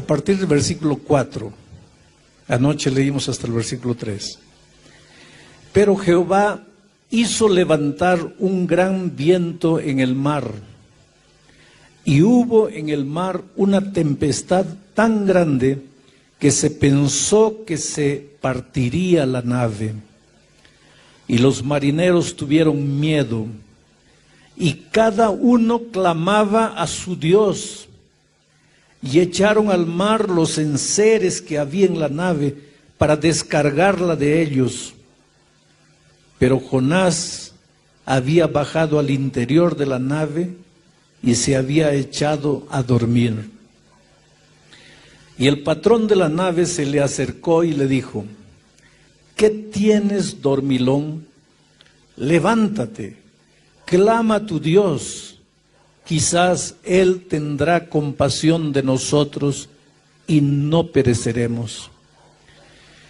partir del versículo 4. Anoche leímos hasta el versículo 3. Pero Jehová hizo levantar un gran viento en el mar, y hubo en el mar una tempestad tan grande que se pensó que se partiría la nave. Y los marineros tuvieron miedo, y cada uno clamaba a su Dios, y echaron al mar los enseres que había en la nave para descargarla de ellos. Pero Jonás había bajado al interior de la nave y se había echado a dormir. Y el patrón de la nave se le acercó y le dijo: ¿qué tienes, dormilón? Levántate, clama a tu Dios, quizás Él tendrá compasión de nosotros y no pereceremos.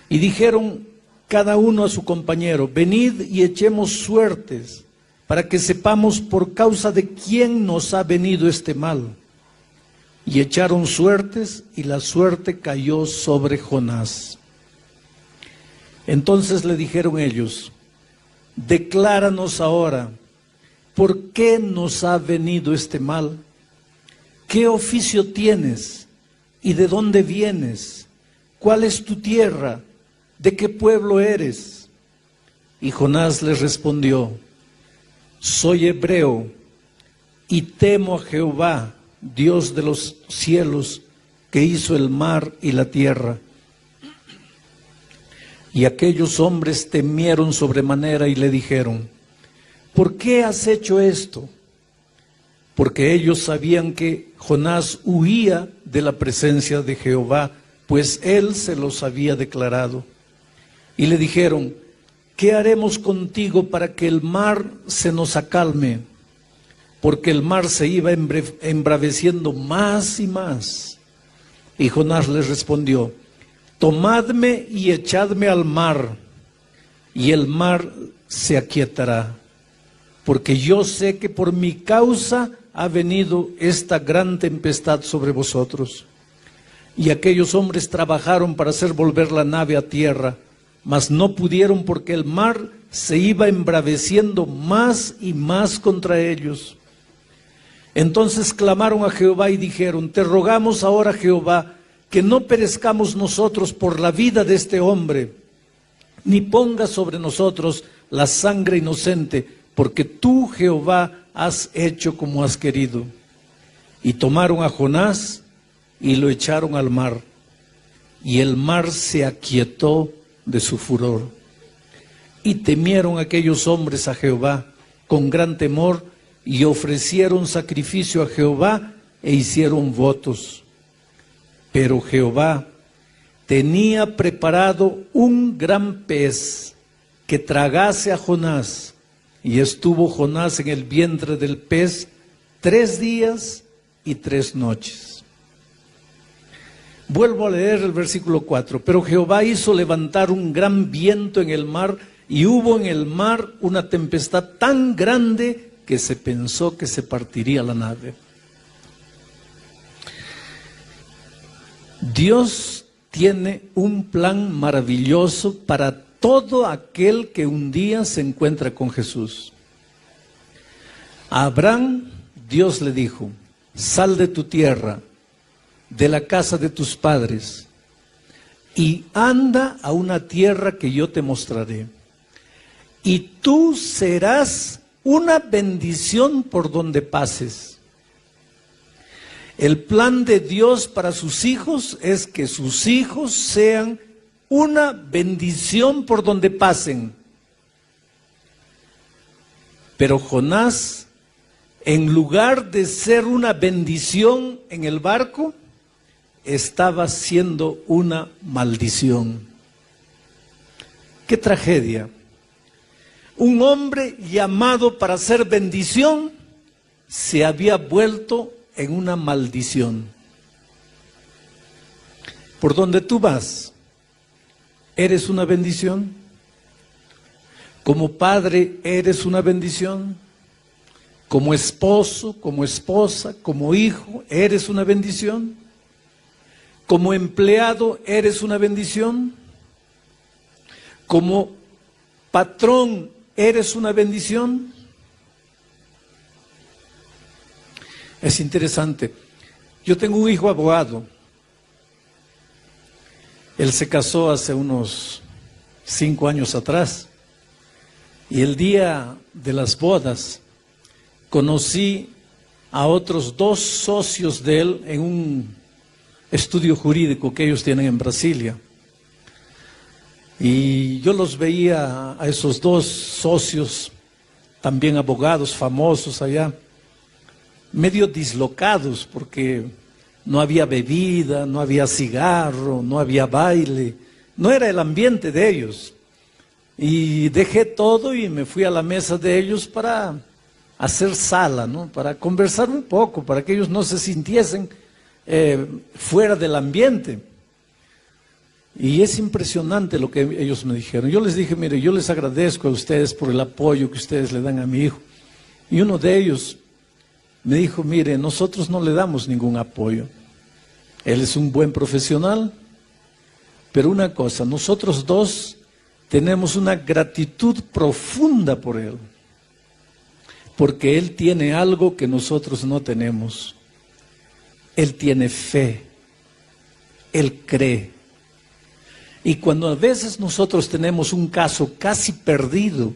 Y dijeron cada uno a su compañero: venid y echemos suertes, para que sepamos por causa de quién nos ha venido este mal. Y echaron suertes, y la suerte cayó sobre Jonás. Entonces le dijeron ellos: decláranos ahora, ¿por qué nos ha venido este mal? ¿Qué oficio tienes? ¿Y de dónde vienes? ¿Cuál es tu tierra? ¿De qué pueblo eres? Y Jonás les respondió: soy hebreo y temo a Jehová, Dios de los cielos, que hizo el mar y la tierra. Y aquellos hombres temieron sobremanera y le dijeron: ¿por qué has hecho esto? Porque ellos sabían que Jonás huía de la presencia de Jehová, pues él se los había declarado. Y le dijeron: ¿qué haremos contigo para que el mar se nos acalme? Porque el mar se iba embraveciendo más y más. Y Jonás les respondió: tomadme y echadme al mar, y el mar se aquietará, porque yo sé que por mi causa ha venido esta gran tempestad sobre vosotros. Y aquellos hombres trabajaron para hacer volver la nave a tierra, mas no pudieron, porque el mar se iba embraveciendo más y más contra ellos. Entonces clamaron a Jehová y dijeron: te rogamos ahora, Jehová, que no perezcamos nosotros por la vida de este hombre, ni pongas sobre nosotros la sangre inocente, porque tú, Jehová, has hecho como has querido. Y tomaron a Jonás y lo echaron al mar, y el mar se aquietó de su furor. Y temieron aquellos hombres a Jehová con gran temor, y ofrecieron sacrificio a Jehová e hicieron votos. Pero Jehová tenía preparado un gran pez que tragase a Jonás, y estuvo Jonás en el vientre del pez 3 días y 3 noches. Vuelvo a leer el versículo 4. Pero Jehová hizo levantar un gran viento en el mar, y hubo en el mar una tempestad tan grande que se pensó que se partiría la nave. Dios tiene un plan maravilloso para todo aquel que un día se encuentra con Jesús. A Abraham, Dios le dijo: sal de tu tierra, de la casa de tus padres, y anda a una tierra que yo te mostraré. Y tú serás una bendición por donde pases. El plan de Dios para sus hijos es que sus hijos sean una bendición por donde pasen. Pero Jonás, en lugar de ser una bendición en el barco, estaba siendo una maldición. ¡Qué tragedia! Un hombre llamado para ser bendición se había vuelto en una maldición. Por donde tú vas, ¿eres una bendición? Como padre, ¿eres una bendición? Como esposo, como esposa, como hijo, ¿eres una bendición? Como empleado eres una bendición. Como patrón eres una bendición. Es interesante. Yo tengo un hijo abogado. Él se casó hace unos 5 años atrás. Y el día de las bodas conocí a otros 2 socios de él en un estudio jurídico que ellos tienen en Brasilia. Y yo los veía a esos 2 socios, también abogados famosos allá, medio dislocados porque no había bebida, no había cigarro, no había baile, no era el ambiente de ellos. Y dejé todo y me fui a la mesa de ellos para hacer sala, ¿no? Para conversar un poco, para que ellos no se sintiesen fuera del ambiente. Y es impresionante lo que ellos me dijeron. Yo les dije, mire, yo les agradezco a ustedes por el apoyo que ustedes le dan a mi hijo. Y uno de ellos me dijo, mire, nosotros no le damos ningún apoyo. Él es un buen profesional, pero una cosa, nosotros 2 tenemos una gratitud profunda por él, porque él tiene algo que nosotros no tenemos. Él tiene fe, él cree. Y cuando a veces nosotros tenemos un caso casi perdido,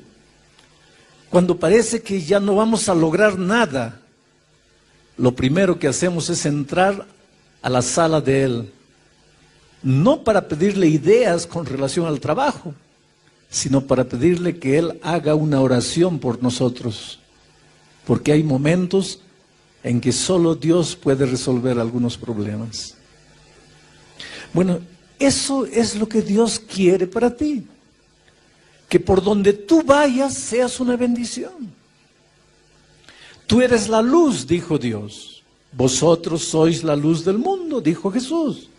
cuando parece que ya no vamos a lograr nada, lo primero que hacemos es entrar a la sala de él, no para pedirle ideas con relación al trabajo, sino para pedirle que él haga una oración por nosotros, porque hay momentos en que solo Dios puede resolver algunos problemas. Bueno, eso es lo que Dios quiere para ti, que por donde tú vayas seas una bendición. Tú eres la luz, dijo Dios. Vosotros sois la luz del mundo, dijo Jesús.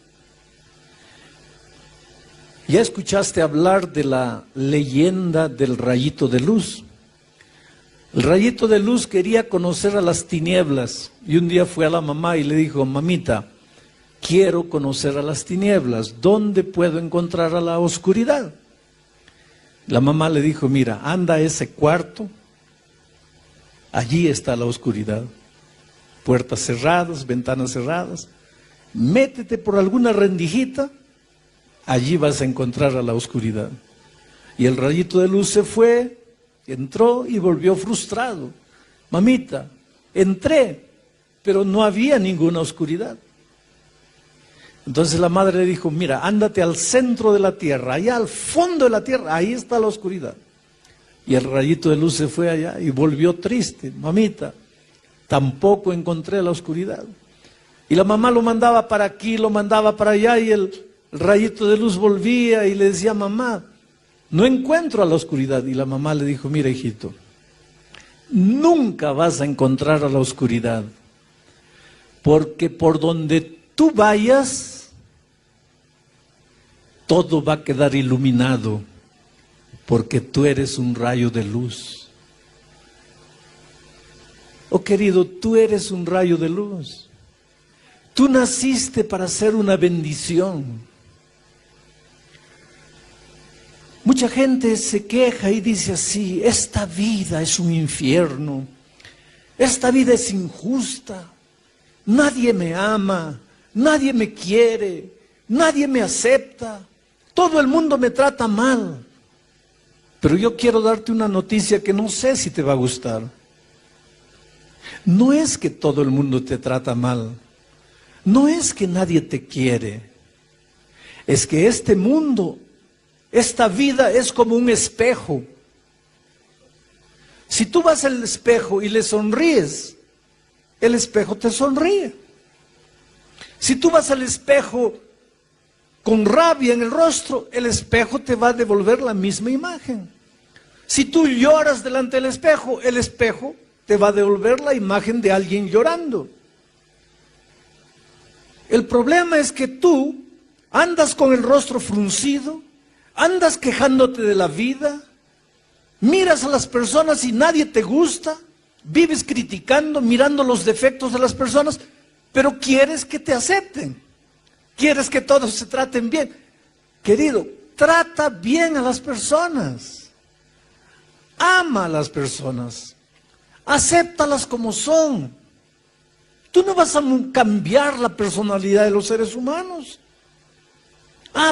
¿Ya escuchaste hablar de la leyenda del rayito de luz? El rayito de luz quería conocer a las tinieblas y un día fue a la mamá y le dijo, mamita, quiero conocer a las tinieblas, ¿dónde puedo encontrar a la oscuridad? La mamá le dijo, mira, anda a ese cuarto, allí está la oscuridad, puertas cerradas, ventanas cerradas, métete por alguna rendijita, allí vas a encontrar a la oscuridad. Y el rayito de luz se fue, entró y volvió frustrado. Mamita, entré, pero no había ninguna oscuridad. Entonces la madre le dijo, mira, ándate al centro de la tierra, allá al fondo de la tierra, ahí está la oscuridad. Y el rayito de luz se fue allá y volvió triste. Mamita, tampoco encontré la oscuridad. Y la mamá lo mandaba para aquí, lo mandaba para allá y el rayito de luz volvía y le decía, mamá, no encuentro a la oscuridad. Y la mamá le dijo, mira hijito, nunca vas a encontrar a la oscuridad, porque por donde tú vayas, todo va a quedar iluminado, porque tú eres un rayo de luz. Oh querido, tú eres un rayo de luz. Tú naciste para ser una bendición. Mucha gente se queja y dice así, esta vida es un infierno, esta vida es injusta, nadie me ama, nadie me quiere, nadie me acepta, todo el mundo me trata mal. Pero yo quiero darte una noticia que no sé si te va a gustar. No es que todo el mundo te trata mal, no es que nadie te quiere, es que este mundo, esta vida es como un espejo. Si tú vas al espejo y le sonríes, el espejo te sonríe. Si tú vas al espejo con rabia en el rostro, el espejo te va a devolver la misma imagen. Si tú lloras delante del espejo, el espejo te va a devolver la imagen de alguien llorando. El problema es que tú andas con el rostro fruncido, andas quejándote de la vida, miras a las personas y nadie te gusta, vives criticando, mirando los defectos de las personas, pero quieres que te acepten, quieres que todos se traten bien. Querido, trata bien a las personas. Ama a las personas. Acéptalas como son. Tú no vas a cambiar la personalidad de los seres humanos.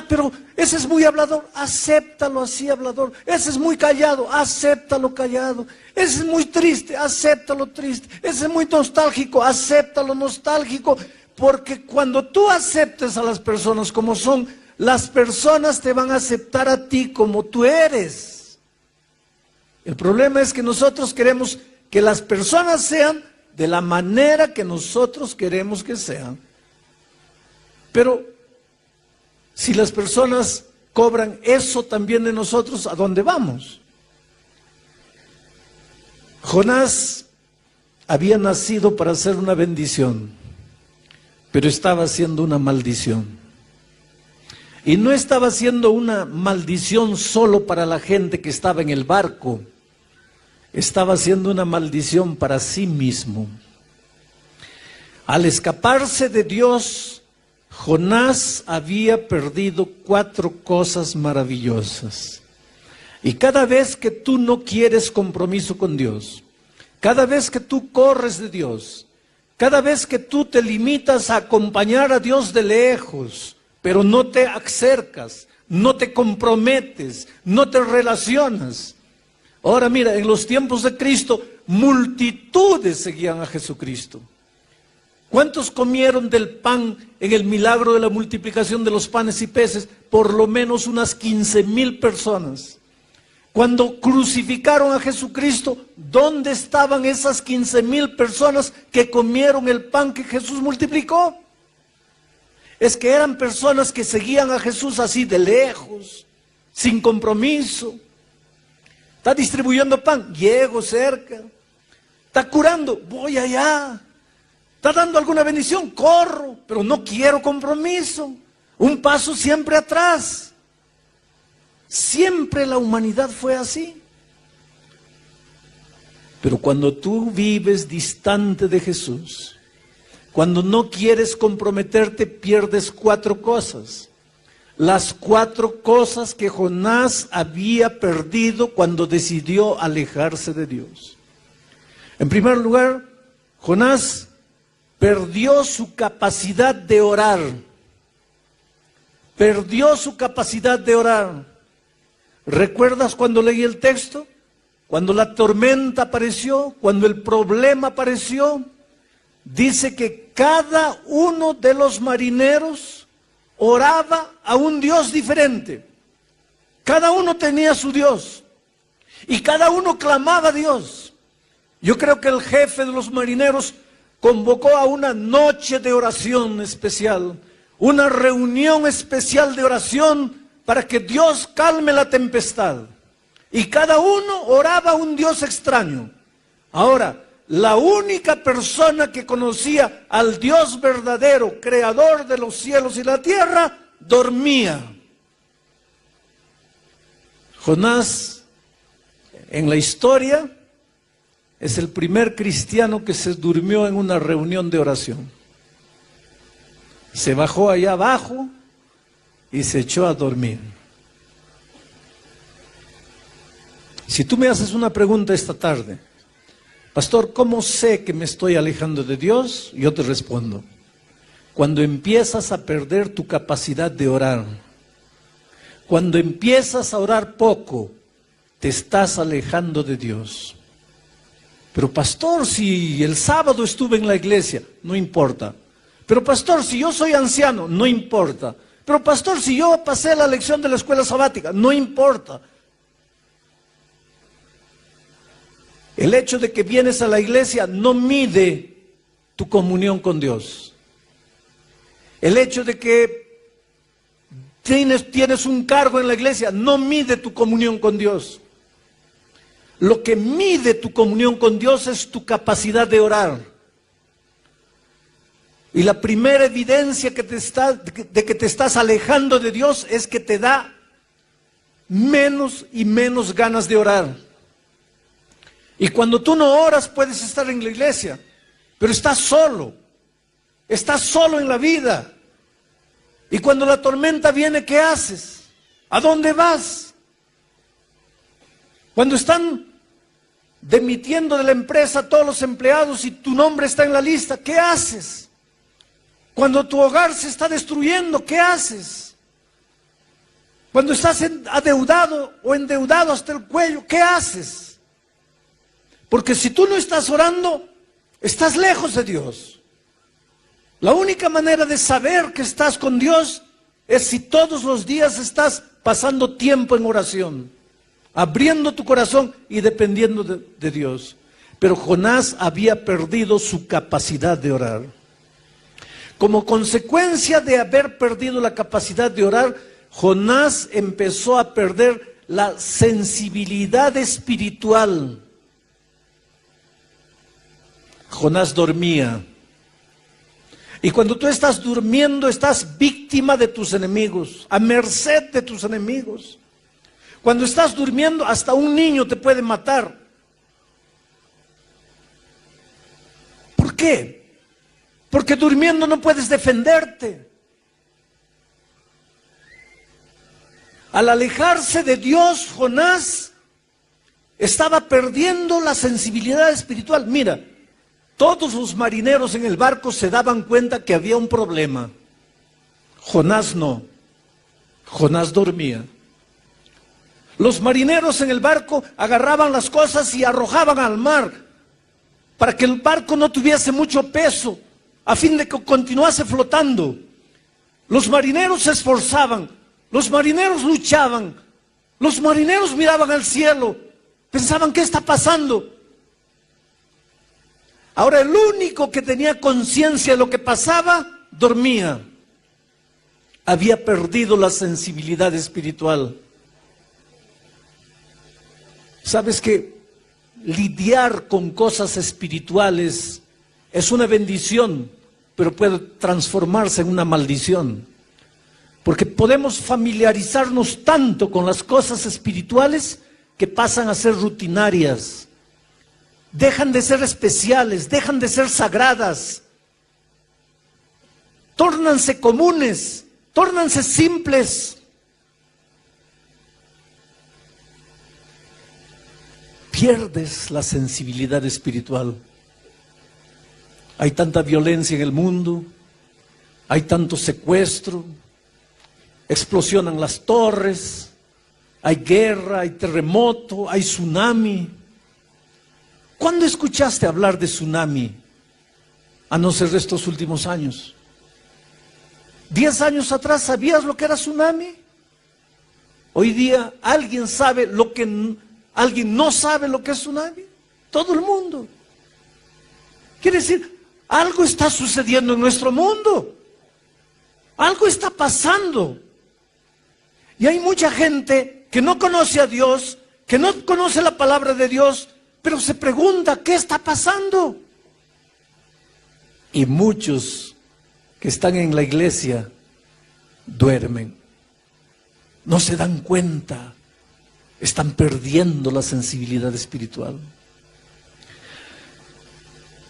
Pero ese es muy hablador, acéptalo así hablador. Ese es muy callado, acéptalo callado. Ese es muy triste, acéptalo triste. Ese es muy nostálgico, acéptalo nostálgico. Porque cuando tú aceptes a las personas como son, las personas te van a aceptar a ti como tú eres. El problema es que nosotros queremos que las personas sean de la manera que nosotros queremos que sean. Pero si las personas cobran eso también de nosotros, ¿a dónde vamos? Jonás había nacido para ser una bendición, pero estaba haciendo una maldición. Y no estaba haciendo una maldición solo para la gente que estaba en el barco, estaba haciendo una maldición para sí mismo. Al escaparse de Dios, Jonás había perdido 4 cosas maravillosas. Y cada vez que tú no quieres compromiso con Dios, cada vez que tú corres de Dios, cada vez que tú te limitas a acompañar a Dios de lejos, pero no te acercas, no te comprometes, no te relacionas. Ahora mira, en los tiempos de Cristo, multitudes seguían a Jesucristo. ¿Cuántos comieron del pan en el milagro de la multiplicación de los panes y peces? Por lo menos unas 15,000 personas. Cuando crucificaron a Jesucristo, ¿dónde estaban esas 15,000 personas que comieron el pan que Jesús multiplicó? Es que eran personas que seguían a Jesús así de lejos, sin compromiso. Está distribuyendo pan, llego cerca. Está curando, voy allá. Está dando alguna bendición, corro, pero no quiero compromiso. Un paso siempre atrás. Siempre la humanidad fue así. Pero cuando tú vives distante de Jesús, cuando no quieres comprometerte, pierdes 4 cosas. Las 4 cosas que Jonás había perdido cuando decidió alejarse de Dios. En primer lugar, Jonás perdió su capacidad de orar. Perdió su capacidad de orar. ¿Recuerdas cuando leí el texto? Cuando la tormenta apareció, cuando el problema apareció, dice que cada uno de los marineros oraba a un Dios diferente. Cada uno tenía su Dios y cada uno clamaba a Dios. Yo creo que el jefe de los marineros convocó a una noche de oración especial, una reunión especial de oración para que Dios calme la tempestad. Y cada uno oraba a un Dios extraño. Ahora, la única persona que conocía al Dios verdadero, creador de los cielos y la tierra, dormía. Jonás, en la historia, es el primer cristiano que se durmió en una reunión de oración. Se bajó allá abajo y se echó a dormir. Si tú me haces una pregunta esta tarde, pastor, ¿cómo sé que me estoy alejando de Dios? Yo te respondo, cuando empiezas a perder tu capacidad de orar, cuando empiezas a orar poco, te estás alejando de Dios. Pero pastor, si el sábado estuve en la iglesia, no importa. Pero pastor, si yo soy anciano, no importa. Pero pastor, si yo pasé la lección de la escuela sabática, no importa. El hecho de que vienes a la iglesia no mide tu comunión con Dios. El hecho de que tienes un cargo en la iglesia no mide tu comunión con Dios. Lo que mide tu comunión con Dios es tu capacidad de orar. Y la primera evidencia de que te estás alejando de Dios es que te da menos y menos ganas de orar. Y cuando tú no oras puedes estar en la iglesia, pero estás solo en la vida. Y cuando la tormenta viene, ¿qué haces? ¿A dónde vas? Cuando están demitiendo de la empresa a todos los empleados y tu nombre está en la lista, ¿qué haces? Cuando tu hogar se está destruyendo, ¿qué haces? Cuando estás adeudado o endeudado hasta el cuello, ¿qué haces? Porque si tú no estás orando, estás lejos de Dios. La única manera de saber que estás con Dios es si todos los días estás pasando tiempo en oración, abriendo tu corazón y dependiendo de Dios. Pero Jonás había perdido su capacidad de orar. Como consecuencia de haber perdido la capacidad de orar, Jonás empezó a perder la sensibilidad espiritual. Jonás dormía. Y cuando tú estás durmiendo, estás víctima de tus enemigos, a merced de tus enemigos. Cuando estás durmiendo, hasta un niño te puede matar. ¿Por qué? Porque durmiendo no puedes defenderte. Al alejarse de Dios, Jonás estaba perdiendo la sensibilidad espiritual. Mira, todos los marineros en el barco se daban cuenta que había un problema. Jonás no. Jonás dormía. Los marineros en el barco agarraban las cosas y arrojaban al mar para que el barco no tuviese mucho peso, a fin de que continuase flotando. Los marineros se esforzaban, los marineros luchaban, los marineros miraban al cielo, pensaban, ¿qué está pasando? Ahora el único que tenía conciencia de lo que pasaba, dormía. Había perdido la sensibilidad espiritual. ¿Sabes que lidiar con cosas espirituales es una bendición, pero puede transformarse en una maldición? Porque podemos familiarizarnos tanto con las cosas espirituales que pasan a ser rutinarias. Dejan de ser especiales, dejan de ser sagradas, tórnanse comunes, tórnanse simples. Pierdes la sensibilidad espiritual. Hay tanta violencia en el mundo, hay tanto secuestro, explosionan las torres, hay guerra, hay terremoto, hay tsunami. ¿Cuándo escuchaste hablar de tsunami? A no ser de estos últimos años. 10 años atrás, ¿sabías lo que era tsunami? Hoy día, ¿alguien no sabe lo que es tsunami? Todo el mundo. Quiere decir, algo está sucediendo en nuestro mundo. Algo está pasando. Y hay mucha gente que no conoce a Dios, que no conoce la palabra de Dios, pero se pregunta, ¿qué está pasando? Y muchos que están en la iglesia duermen. No se dan cuenta. Están perdiendo la sensibilidad espiritual.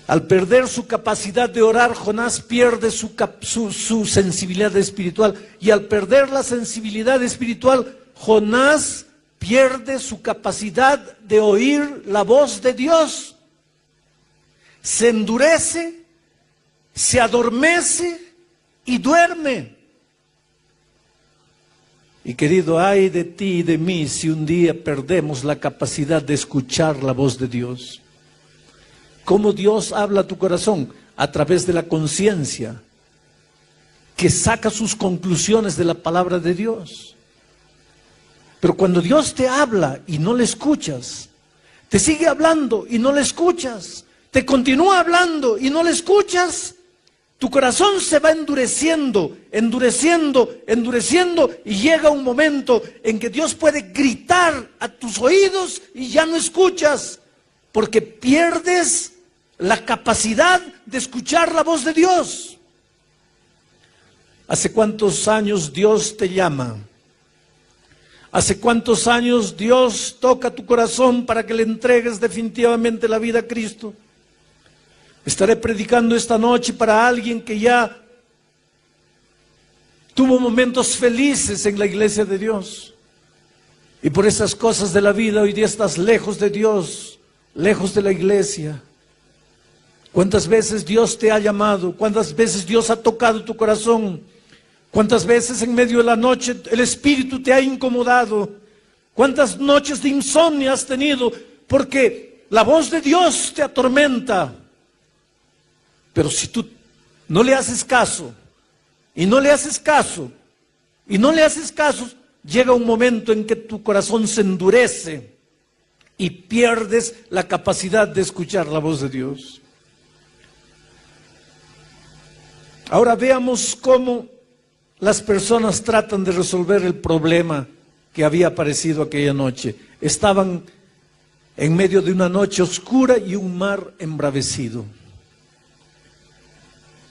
Al perder su capacidad de orar, Jonás pierde su sensibilidad espiritual. Y al perder la sensibilidad espiritual, Jonás pierde su capacidad de oír la voz de Dios. Se endurece, se adormece y duerme. Y querido, ay de ti y de mí si un día perdemos la capacidad de escuchar la voz de Dios. ¿Cómo Dios habla a tu corazón? A través de la conciencia, que saca sus conclusiones de la palabra de Dios. Pero cuando Dios te habla y no le escuchas, te sigue hablando y no le escuchas, te continúa hablando y no le escuchas, tu corazón se va endureciendo, y llega un momento en que Dios puede gritar a tus oídos y ya no escuchas, porque pierdes la capacidad de escuchar la voz de Dios. ¿Hace cuántos años Dios te llama? ¿Hace cuántos años Dios toca tu corazón para que le entregues definitivamente la vida a Cristo? Estaré predicando esta noche para alguien que ya tuvo momentos felices en la iglesia de Dios. Y por esas cosas de la vida hoy día estás lejos de Dios, lejos de la iglesia. ¿Cuántas veces Dios te ha llamado? ¿Cuántas veces Dios ha tocado tu corazón? ¿Cuántas veces en medio de la noche el Espíritu te ha incomodado? ¿Cuántas noches de insomnio has tenido? Porque la voz de Dios te atormenta. Pero si tú no le haces caso, y no le haces caso, y no le haces caso, llega un momento en que tu corazón se endurece y pierdes la capacidad de escuchar la voz de Dios. Ahora veamos cómo las personas tratan de resolver el problema que había aparecido aquella noche. Estaban en medio de una noche oscura y un mar embravecido.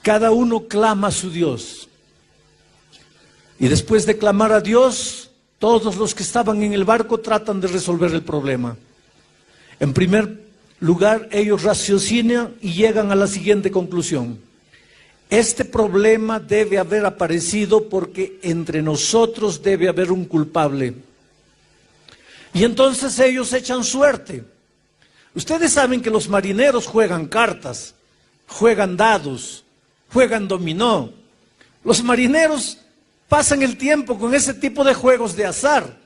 Cada uno clama a su Dios. Y después de clamar a Dios, todos los que estaban en el barco tratan de resolver el problema. En primer lugar, ellos raciocinan y llegan a la siguiente conclusión: este problema debe haber aparecido porque entre nosotros debe haber un culpable. Y entonces ellos echan suerte. Ustedes saben que los marineros juegan cartas, juegan dados, juegan dominó. Los marineros pasan el tiempo con ese tipo de juegos de azar.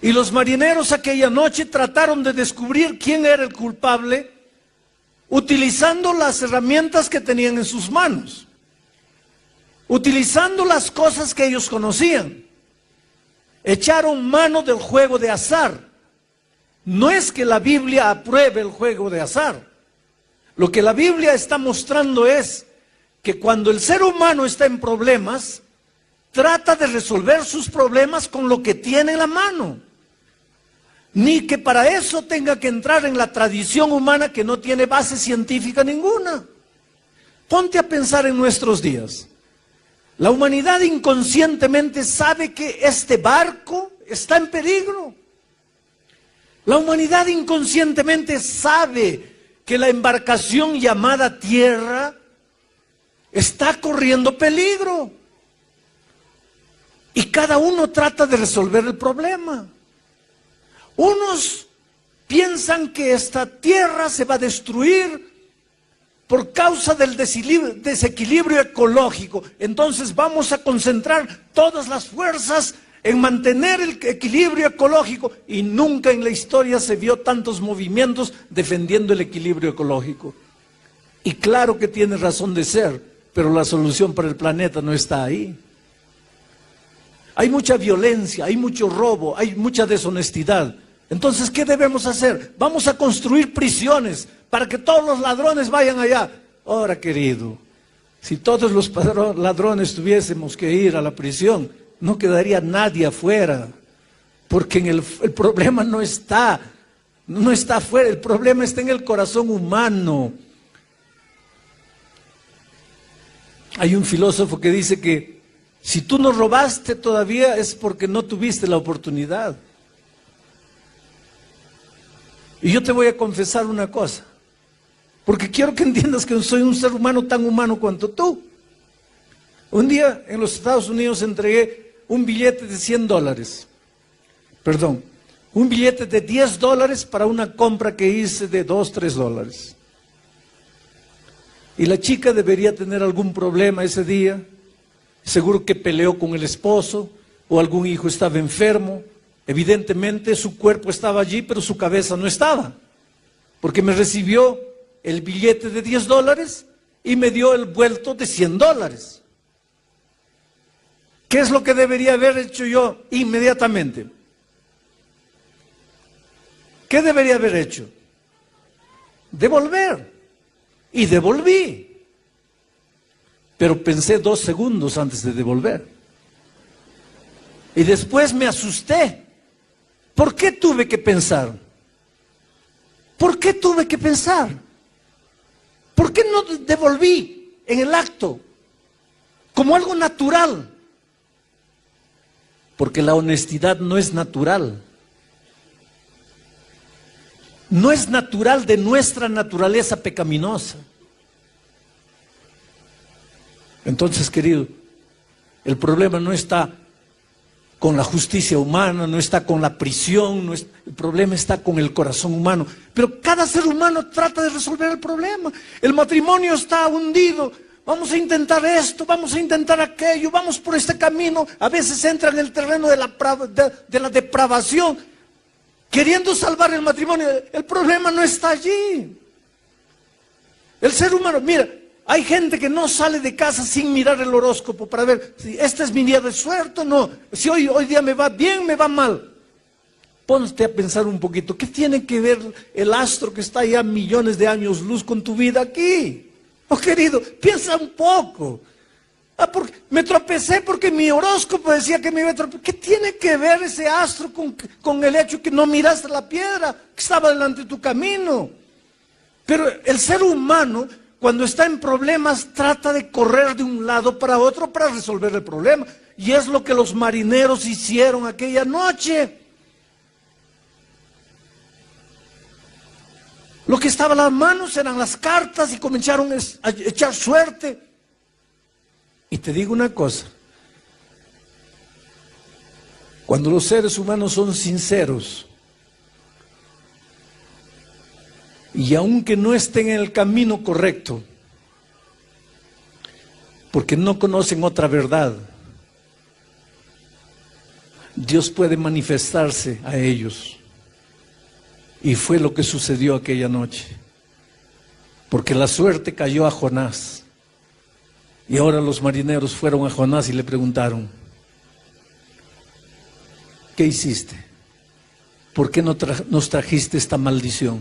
Y los marineros aquella noche trataron de descubrir quién era el culpable, utilizando las herramientas que tenían en sus manos, utilizando las cosas que ellos conocían. Echaron mano del juego de azar. No es que la Biblia apruebe el juego de azar. Lo que la Biblia está mostrando es que cuando el ser humano está en problemas, trata de resolver sus problemas con lo que tiene en la mano. Ni que para eso tenga que entrar en la tradición humana que no tiene base científica ninguna. Ponte a pensar en nuestros días. La humanidad inconscientemente sabe que este barco está en peligro. La humanidad inconscientemente sabe que la embarcación llamada tierra está corriendo peligro. Y cada uno trata de resolver el problema. Unos piensan que esta tierra se va a destruir por causa del desequilibrio ecológico. Entonces vamos a concentrar todas las fuerzas en mantener el equilibrio ecológico. Y nunca en la historia se vio tantos movimientos defendiendo el equilibrio ecológico. Y claro que tiene razón de ser, pero la solución para el planeta no está ahí. Hay mucha violencia, hay mucho robo, hay mucha deshonestidad. Entonces, ¿qué debemos hacer? Vamos a construir prisiones para que todos los ladrones vayan allá. Ahora, querido, si todos los ladrones tuviésemos que ir a la prisión, no quedaría nadie afuera, porque el problema no está afuera, el problema está en el corazón humano. Hay un filósofo que dice que si tú no robaste todavía es porque no tuviste la oportunidad. Y yo te voy a confesar una cosa, porque quiero que entiendas que soy un ser humano tan humano cuanto tú. Un día en los Estados Unidos entregué un billete de $100, un billete de $10 para una compra que hice de $2, $3. Y la chica debería tener algún problema ese día, seguro que peleó con el esposo o algún hijo estaba enfermo. Evidentemente su cuerpo estaba allí, pero su cabeza no estaba, porque me recibió el billete de $10 y me dio el vuelto de $100. ¿Qué es lo que debería haber hecho yo inmediatamente? ¿Qué debería haber hecho? Devolver. Y devolví. Pero pensé 2 segundos antes de devolver. Y después me asusté. ¿Por qué tuve que pensar? ¿Por qué tuve que pensar? ¿Por qué no devolví en el acto? Como algo natural. Porque la honestidad no es natural. No es natural de nuestra naturaleza pecaminosa. Entonces, querido, el problema no está con la justicia humana, no está con la prisión, el problema está con el corazón humano. Pero cada ser humano trata de resolver el problema. El matrimonio está hundido. Vamos a intentar esto, vamos a intentar aquello, vamos por este camino. A veces entra en el terreno de la depravación, queriendo salvar el matrimonio. El problema no está allí. El ser humano, mira, hay gente que no sale de casa sin mirar el horóscopo para ver si este es mi día de suerte o no, si hoy día me va bien, me va mal. Ponte a pensar un poquito, ¿qué tiene que ver el astro que está allá millones de años luz con tu vida aquí? Oh, querido, piensa un poco. Me tropecé porque mi horóscopo decía que me iba a tropezar. ¿Qué tiene que ver ese astro con el hecho que no miraste la piedra que estaba delante de tu camino? Pero el ser humano, cuando está en problemas, trata de correr de un lado para otro para resolver el problema. Y es lo que los marineros hicieron aquella noche. Lo que estaba en las manos eran las cartas y comenzaron a echar suerte. Y te digo una cosa, cuando los seres humanos son sinceros, y aunque no estén en el camino correcto, porque no conocen otra verdad, Dios puede manifestarse a ellos. Y fue lo que sucedió aquella noche, porque la suerte cayó a Jonás. Y ahora los marineros fueron a Jonás y le preguntaron: ¿qué hiciste? ¿Por qué nos trajiste esta maldición?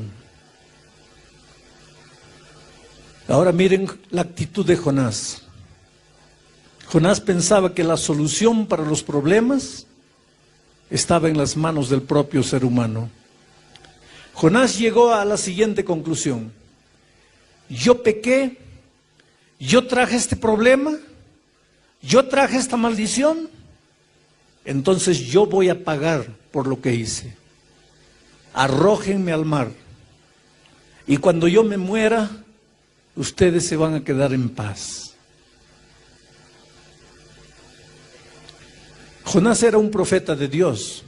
Ahora miren la actitud de Jonás. Jonás pensaba que la solución para los problemas estaba en las manos del propio ser humano. Jonás llegó a la siguiente conclusión: yo pequé, yo traje este problema, yo traje esta maldición, entonces yo voy a pagar por lo que hice. Arrójenme al mar, y cuando yo me muera, ustedes se van a quedar en paz. Jonás era un profeta de Dios.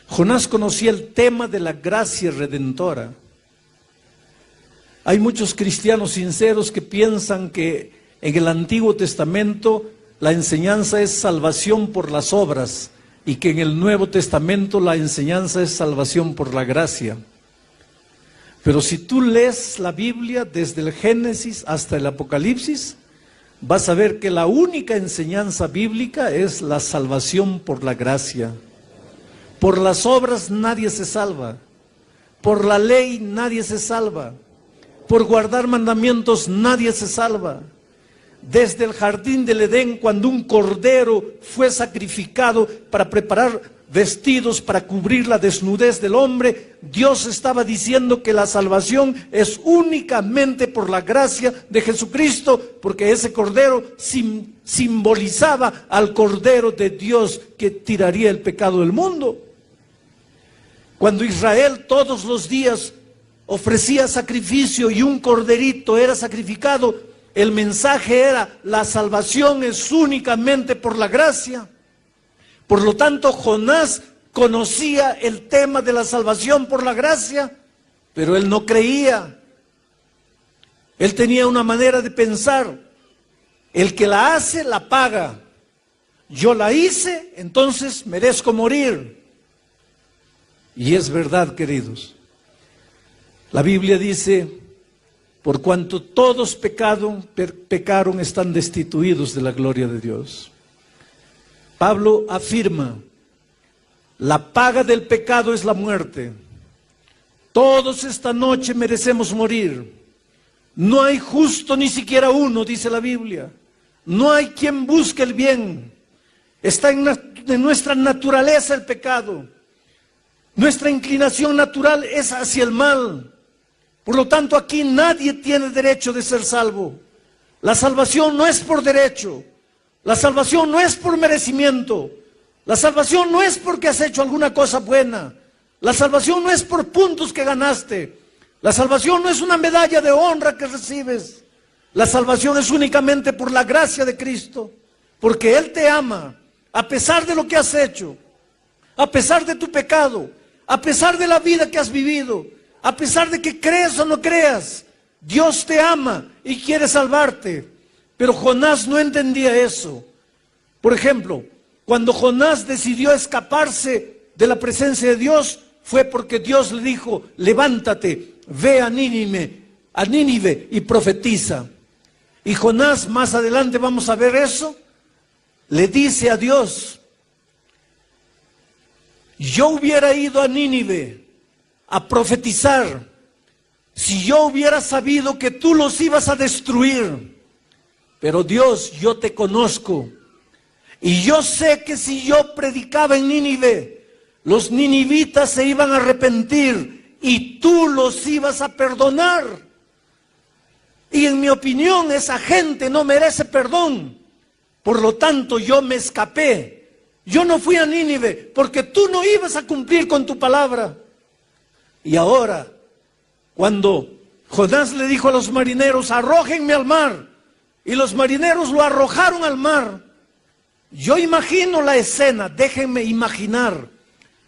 Jonás conocía el tema de la gracia redentora. Hay muchos cristianos sinceros que piensan que en el Antiguo Testamento la enseñanza es salvación por las obras y que en el Nuevo Testamento la enseñanza es salvación por la gracia. Pero si tú lees la Biblia desde el Génesis hasta el Apocalipsis, vas a ver que la única enseñanza bíblica es la salvación por la gracia. Por las obras nadie se salva, por la ley nadie se salva, por guardar mandamientos nadie se salva. Desde el jardín del Edén, cuando un cordero fue sacrificado para preparar vestidos para cubrir la desnudez del hombre, Dios estaba diciendo que la salvación es únicamente por la gracia de Jesucristo, porque ese cordero simbolizaba al Cordero de Dios que tiraría el pecado del mundo. Cuando Israel todos los días ofrecía sacrificio y un corderito era sacrificado, el mensaje era: la salvación es únicamente por la gracia. Por lo tanto, Jonás conocía el tema de la salvación por la gracia, pero él no creía. Él tenía una manera de pensar: el que la hace, la paga. Yo la hice, entonces merezco morir. Y es verdad, queridos. La Biblia dice: por cuanto todos pecaron, están destituidos de la gloria de Dios. Pablo afirma: la paga del pecado es la muerte. Todos esta noche merecemos morir. No hay justo ni siquiera uno, dice la Biblia. No hay quien busque el bien. Está en nuestra naturaleza el pecado. Nuestra inclinación natural es hacia el mal. Por lo tanto, aquí nadie tiene derecho de ser salvo. La salvación no es por derecho. La salvación no es por merecimiento. La salvación no es porque has hecho alguna cosa buena. La salvación no es por puntos que ganaste. La salvación no es una medalla de honra que recibes. La salvación es únicamente por la gracia de Cristo, porque Él te ama, a pesar de lo que has hecho, a pesar de tu pecado, a pesar de la vida que has vivido, a pesar de que creas o no creas. Dios te ama y quiere salvarte. Pero Jonás no entendía eso. Por ejemplo, cuando Jonás decidió escaparse de la presencia de Dios, fue porque Dios le dijo: levántate, ve a Nínive y profetiza. Y Jonás, más adelante vamos a ver eso, le dice a Dios: yo hubiera ido a Nínive a profetizar si yo hubiera sabido que tú los ibas a destruir. Pero Dios, yo te conozco y yo sé que si yo predicaba en Nínive, los ninivitas se iban a arrepentir y tú los ibas a perdonar. Y en mi opinión, esa gente no merece perdón. Por lo tanto, yo me escapé. Yo no fui a Nínive porque tú no ibas a cumplir con tu palabra. Y ahora, cuando Jonás le dijo a los marineros: arrójenme al mar, y los marineros lo arrojaron al mar, yo imagino la escena, déjenme imaginar.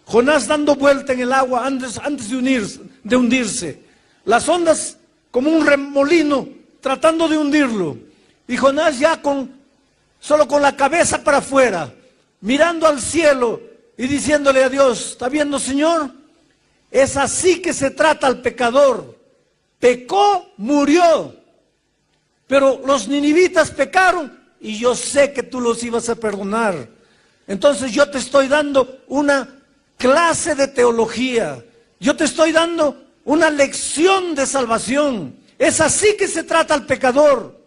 Jonás dando vuelta en el agua antes de hundirse. Las ondas como un remolino tratando de hundirlo. Y Jonás ya solo con la cabeza para afuera, mirando al cielo y diciéndole a Dios: ¿está viendo, Señor? Es así que se trata al pecador. Pecó, murió. Pero los ninivitas pecaron y yo sé que tú los ibas a perdonar. Entonces yo te estoy dando una clase de teología. Yo te estoy dando una lección de salvación. Es así que se trata al pecador.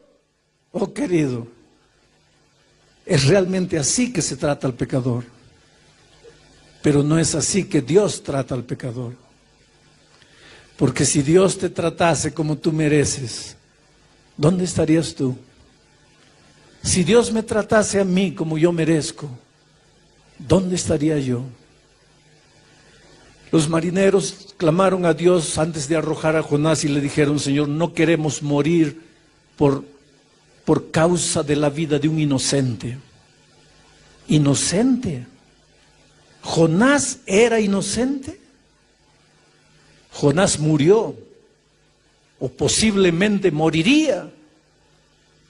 Oh, querido, es realmente así que se trata al pecador. Pero no es así que Dios trata al pecador. Porque si Dios te tratase como tú mereces, ¿dónde estarías tú? Si Dios me tratase a mí como yo merezco, ¿dónde estaría yo? Los marineros clamaron a Dios antes de arrojar a Jonás y le dijeron: Señor, no queremos morir por causa de la vida de un inocente. ¿Inocente? ¿Jonás era inocente? Jonás murió, o posiblemente moriría,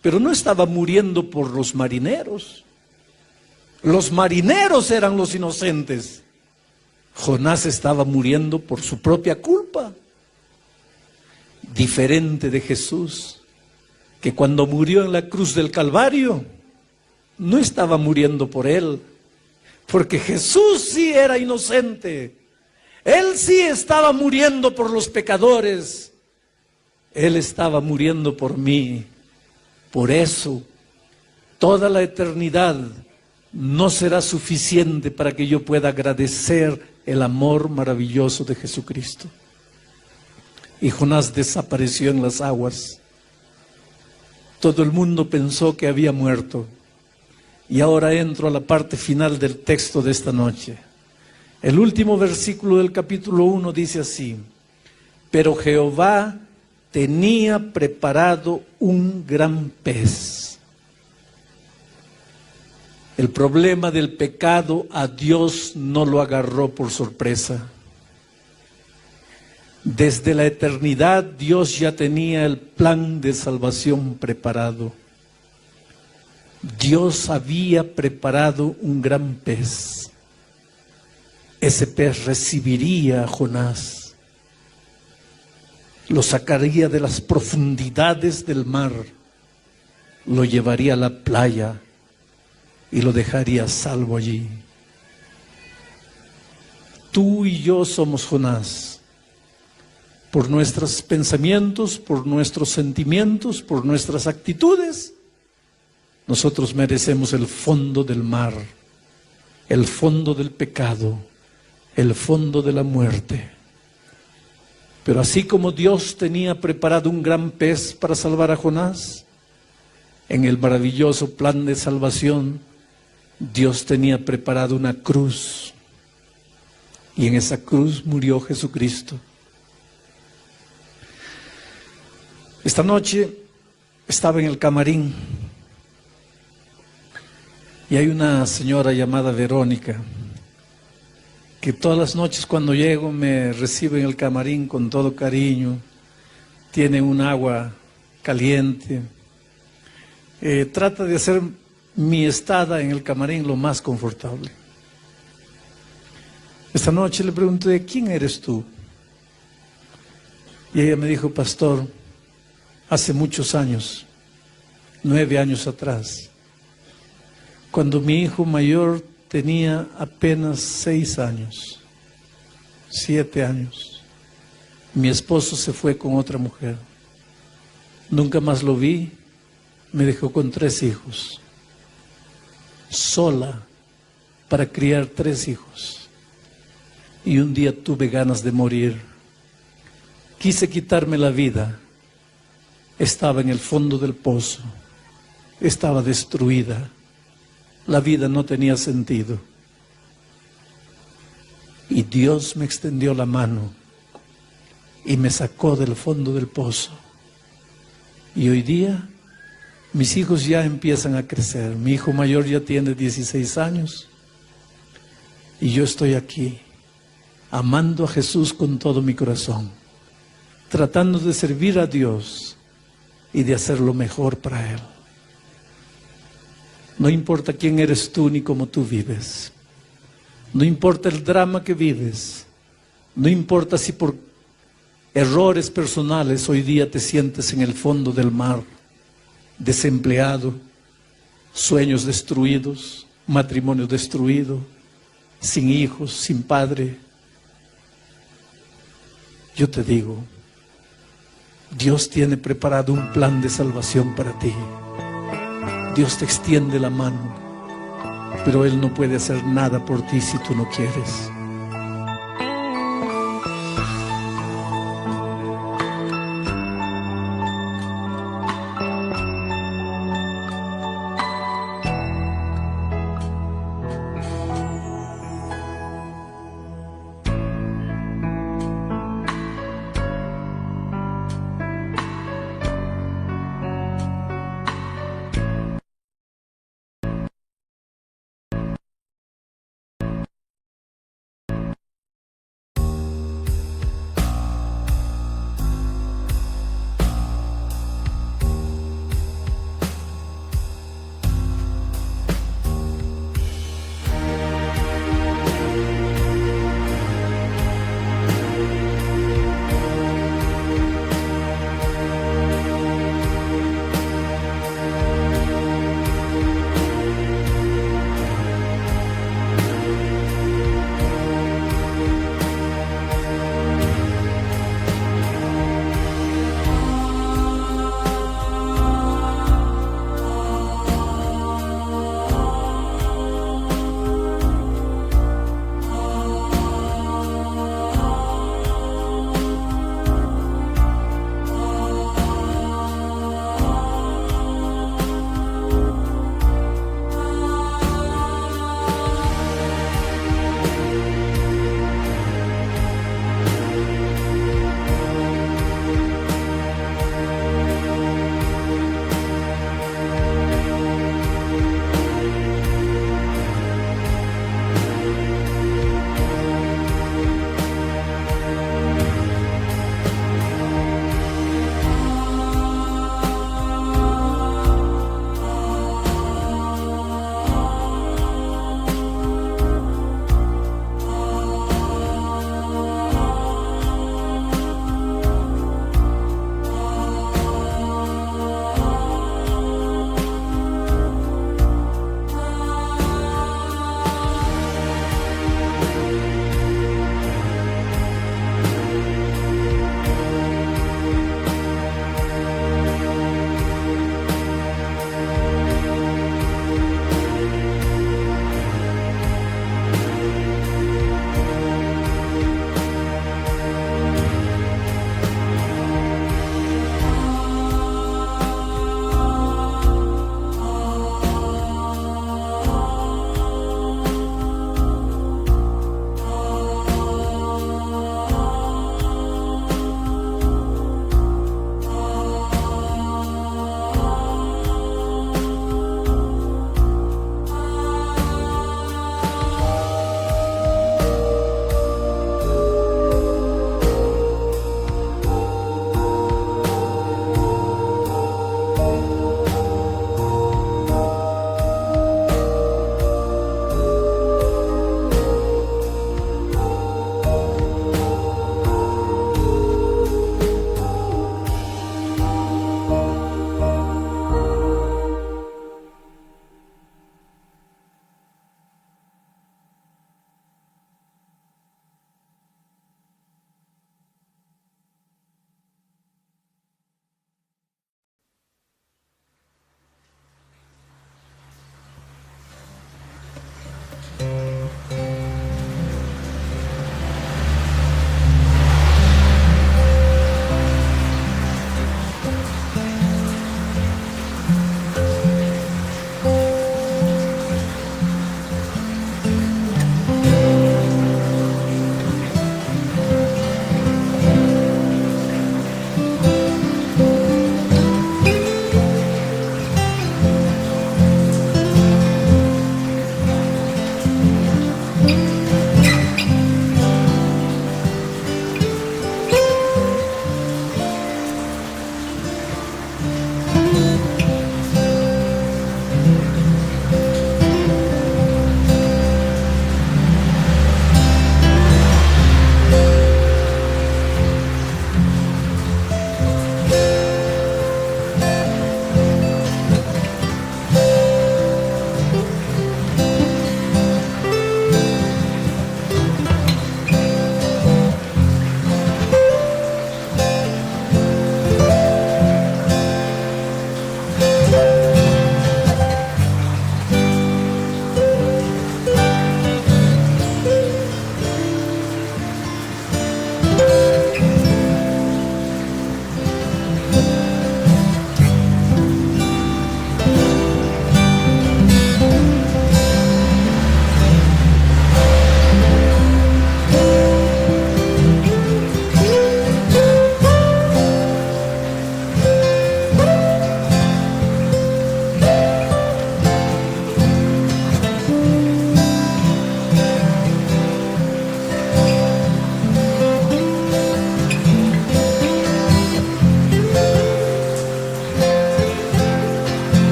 pero no estaba muriendo por los marineros. Los marineros eran los inocentes. Jonás estaba muriendo por su propia culpa. Diferente de Jesús, que cuando murió en la cruz del Calvario, no estaba muriendo por él, porque Jesús sí era inocente. Él sí estaba muriendo por los pecadores. Él estaba muriendo por mí. Por eso, toda la eternidad no será suficiente para que yo pueda agradecer el amor maravilloso de Jesucristo. Y Jonás desapareció en las aguas. Todo el mundo pensó que había muerto. Y ahora entro a la parte final del texto de esta noche. El último versículo del capítulo 1 dice así: pero Jehová tenía preparado un gran pez. El problema del pecado a Dios no lo agarró por sorpresa. Desde la eternidad Dios ya tenía el plan de salvación preparado. Dios había preparado un gran pez. Ese pez recibiría a Jonás, lo sacaría de las profundidades del mar, lo llevaría a la playa y lo dejaría salvo allí. Tú y yo somos Jonás, por nuestros pensamientos, por nuestros sentimientos, por nuestras actitudes. Nosotros merecemos el fondo del mar, el fondo del pecado, el fondo de la muerte. Pero así como Dios tenía preparado un gran pez para salvar a Jonás, en el maravilloso plan de salvación, Dios tenía preparado una cruz. Y en esa cruz murió Jesucristo. Esta noche Estaba en el camarín y hay una señora llamada Verónica que todas las noches cuando llego me recibe en el camarín con todo cariño, tiene un agua caliente, trata de hacer mi estada en el camarín lo más confortable. Esta noche le pregunté, ¿quién eres tú? Y ella me dijo, pastor, hace muchos años, 9 años atrás, cuando mi hijo mayor tenía apenas 6 años, 7 años, mi esposo se fue con otra mujer. Nunca más lo vi, me dejó con 3 hijos, sola para criar 3 hijos. Y un día tuve ganas de morir. Quise quitarme la vida. Estaba en el fondo del pozo. Estaba destruida. La vida no tenía sentido. Y Dios me extendió la mano y me sacó del fondo del pozo. Y hoy día mis hijos ya empiezan a crecer. Mi hijo mayor ya tiene 16 años. Y yo estoy aquí, amando a Jesús con todo mi corazón, tratando de servir a Dios y de hacer lo mejor para Él. No importa quién eres tú ni cómo tú vives. No importa el drama que vives. No importa si por errores personales hoy día te sientes en el fondo del mar, desempleado, sueños destruidos, matrimonio destruido, sin hijos, sin padre. Yo te digo, Dios tiene preparado un plan de salvación para ti. Dios te extiende la mano, pero Él no puede hacer nada por ti si tú no quieres.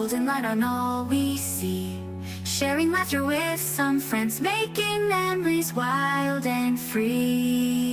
golden light on all we see. Sharing laughter with some friends, making memories wild and free.